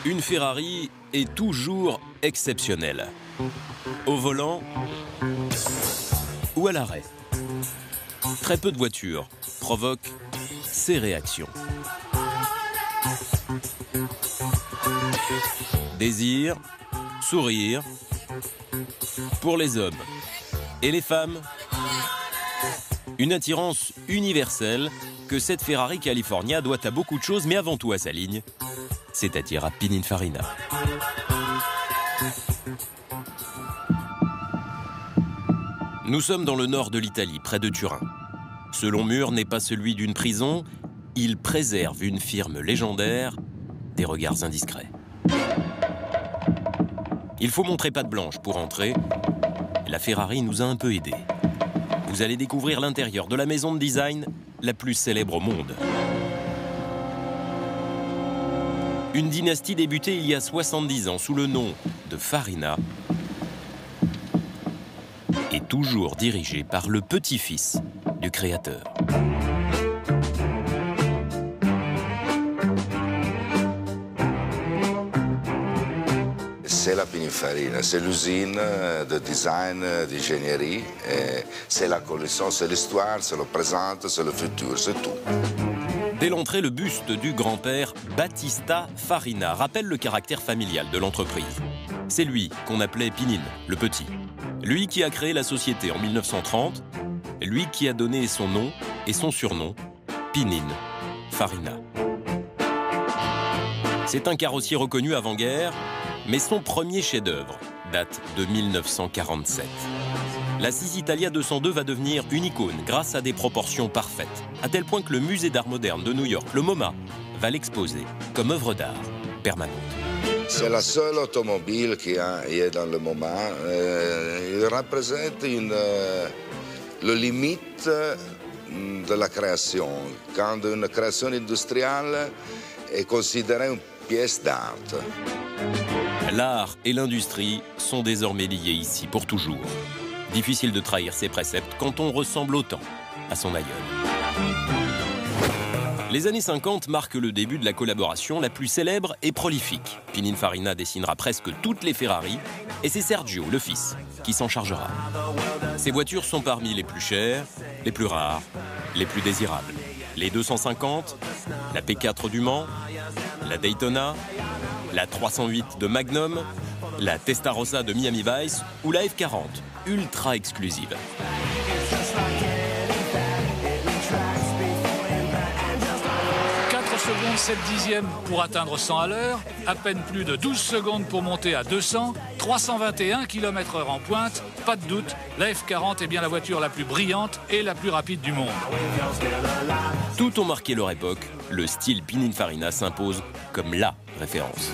Une Ferrari est toujours exceptionnelle. Au volant ou à l'arrêt. Très peu de voitures provoquent ces réactions. Désir, sourire, pour les hommes et les femmes, une attirance universelle que cette Ferrari California doit à beaucoup de choses, mais avant tout à sa ligne, c'est-à-dire à Pininfarina. Nous sommes dans le nord de l'Italie, près de Turin. Ce long mur n'est pas celui d'une prison, il préserve une firme légendaire des regards indiscrets. Il faut montrer patte blanche pour entrer. La Ferrari nous a un peu aidés. Vous allez découvrir l'intérieur de la maison de design la plus célèbre au monde. Une dynastie débutée il y a 70 ans sous le nom de Farina et toujours dirigée par le petit-fils du créateur. C'est la Pininfarina, c'est l'usine de design, d'ingénierie, c'est la collection, c'est l'histoire, c'est le présent, c'est le futur, c'est tout. Dès l'entrée, le buste du grand-père Battista Farina rappelle le caractère familial de l'entreprise. C'est lui qu'on appelait Pinin, le petit. Lui qui a créé la société en 1930, lui qui a donné son nom et son surnom, Pininfarina. C'est un carrossier reconnu avant-guerre, mais son premier chef-d'œuvre date de 1947. La 6 Italia 202 va devenir une icône grâce à des proportions parfaites, à tel point que le musée d'art moderne de New York, le MoMA, va l'exposer comme œuvre d'art permanente. C'est la seule automobile qui est dans le MoMA. Il représente le limite de la création, quand une création industrielle est considérée une pièce d'art. L'art et l'industrie sont désormais liés ici pour toujours. Difficile de trahir ses préceptes quand on ressemble autant à son aïeul. Les années 50 marquent le début de la collaboration la plus célèbre et prolifique. Pininfarina dessinera presque toutes les Ferrari et c'est Sergio, le fils, qui s'en chargera. Ces voitures sont parmi les plus chères, les plus rares, les plus désirables. Les 250, la P4 du Mans, la Daytona, la 308 de Magnum, la Testarossa de Miami Vice ou la F40, ultra exclusive. Secondes 7 dixièmes pour atteindre 100 à l'heure, à peine plus de 12 secondes pour monter à 200, 321 km/h en pointe, pas de doute, la F40 est bien la voiture la plus brillante et la plus rapide du monde. Tout ont marqué leur époque, le style Pininfarina s'impose comme la référence.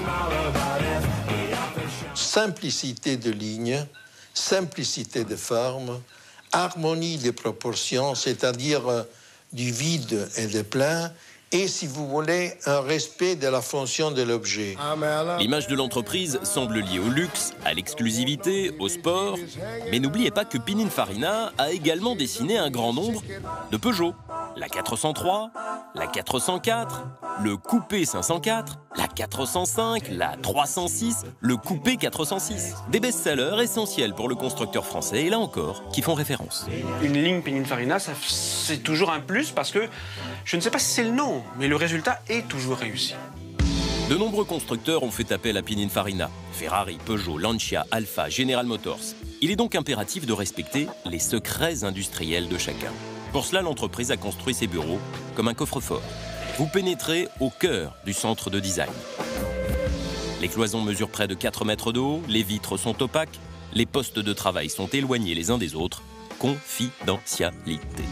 Simplicité de ligne, simplicité de forme, harmonie des proportions, c'est-à-dire du vide et du plein, et, si vous voulez, un respect de la fonction de l'objet. L'image de l'entreprise semble liée au luxe, à l'exclusivité, au sport. Mais n'oubliez pas que Pininfarina a également dessiné un grand nombre de Peugeot. La 403, la 404, le Coupé 504, la 405, la 306, le Coupé 406. Des best-sellers essentiels pour le constructeur français, et là encore, qui font référence. Une ligne Pininfarina, c'est toujours un plus parce que, je ne sais pas si c'est le nom, mais le résultat est toujours réussi. De nombreux constructeurs ont fait appel à Pininfarina. Ferrari, Peugeot, Lancia, Alfa, General Motors. Il est donc impératif de respecter les secrets industriels de chacun. Pour cela, l'entreprise a construit ses bureaux comme un coffre-fort. Vous pénétrez au cœur du centre de design. Les cloisons mesurent près de 4 mètres de haut, les vitres sont opaques, les postes de travail sont éloignés les uns des autres. Confidentialité.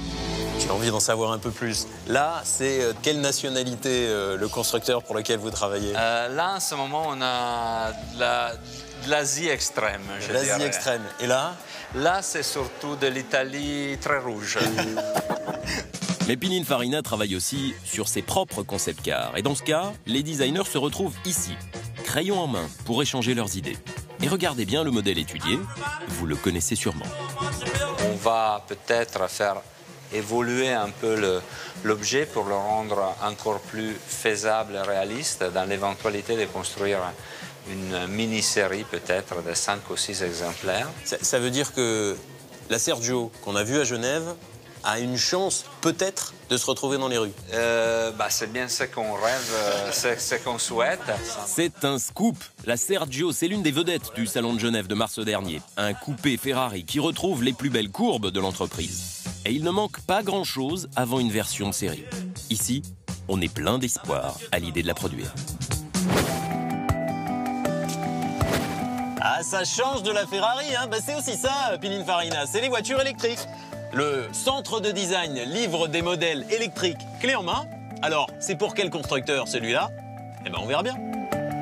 J'ai envie d'en savoir un peu plus. Là, c'est quelle nationalité le constructeur pour lequel vous travaillez? Là, en ce moment, on a de l'Asie extrême, je dirais. L'Asie extrême. Et là? Là, c'est surtout de l'Italie très rouge. Mais Pininfarina travaille aussi sur ses propres concept cars. Et dans ce cas, les designers se retrouvent ici, crayon en main, pour échanger leurs idées. Et regardez bien le modèle étudié, vous le connaissez sûrement. On va peut-être faire évoluer un peu l'objet pour le rendre encore plus faisable et réaliste dans l'éventualité de construire une mini-série peut-être de 5 ou 6 exemplaires. Ça veut dire que la Sergio qu'on a vue à Genève a une chance peut-être de se retrouver dans les rues. C'est bien ce qu'on rêve, ce qu'on souhaite. C'est un scoop. La Sergio, c'est l'une des vedettes du Salon de Genève de mars dernier. Un coupé Ferrari qui retrouve les plus belles courbes de l'entreprise. Et il ne manque pas grand-chose avant une version de série. Ici, on est plein d'espoir à l'idée de la produire. Ah, ça change de la Ferrari, hein. C'est aussi ça, Pininfarina, c'est les voitures électriques. Le centre de design livre des modèles électriques clés en main. Alors, c'est pour quel constructeur celui-là? Eh ben, on verra bien.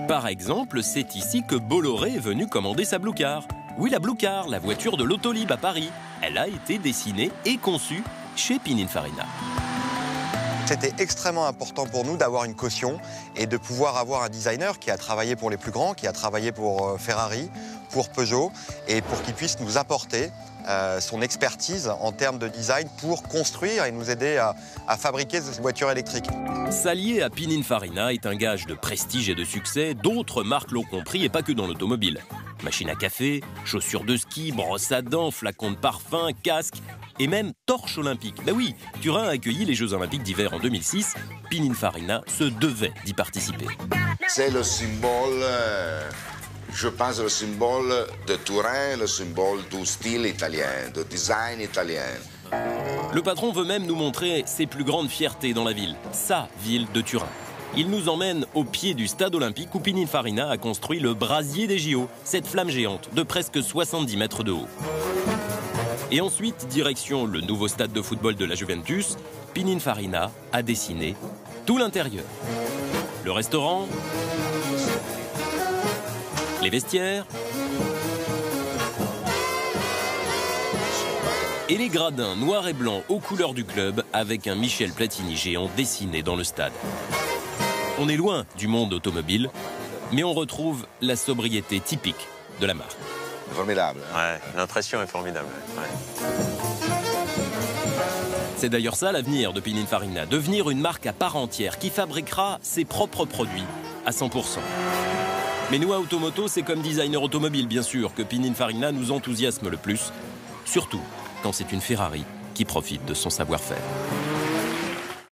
Par exemple, c'est ici que Bolloré est venu commander sa Blue Car. Oui, la Blue Car, la voiture de l'Autolib à Paris. Elle a été dessinée et conçue chez Pininfarina. C'était extrêmement important pour nous d'avoir une caution et de pouvoir avoir un designer qui a travaillé pour les plus grands, qui a travaillé pour Ferrari, pour Peugeot, et pour qu'il puisse nous apporter son expertise en termes de design pour construire et nous aider à fabriquer ces voitures électriques. S'allier à Pininfarina est un gage de prestige et de succès. D'autres marques l'ont compris et pas que dans l'automobile. Machine à café, chaussures de ski, brosse à dents, flacons de parfum, casque et même torche olympique. Ben oui, Turin a accueilli les Jeux Olympiques d'hiver en 2006. Pininfarina se devait d'y participer. C'est le symbole, je pense, le symbole de Turin, le symbole du style italien, du design italien. Le patron veut même nous montrer ses plus grandes fiertés dans la ville, sa ville de Turin. Il nous emmène au pied du stade olympique où Pininfarina a construit le brasier des JO, cette flamme géante de presque 70 mètres de haut. Et ensuite, direction le nouveau stade de football de la Juventus, Pininfarina a dessiné tout l'intérieur. Le restaurant, les vestiaires et les gradins noirs et blancs aux couleurs du club avec un Michel Platini géant dessiné dans le stade. On est loin du monde automobile, mais on retrouve la sobriété typique de la marque. Formidable. Ouais, l'impression est formidable. Ouais. C'est d'ailleurs ça l'avenir de Pininfarina, devenir une marque à part entière qui fabriquera ses propres produits à 100%. Mais nous, à Automoto, c'est comme designer automobile, bien sûr, que Pininfarina nous enthousiasme le plus, surtout quand c'est une Ferrari qui profite de son savoir-faire.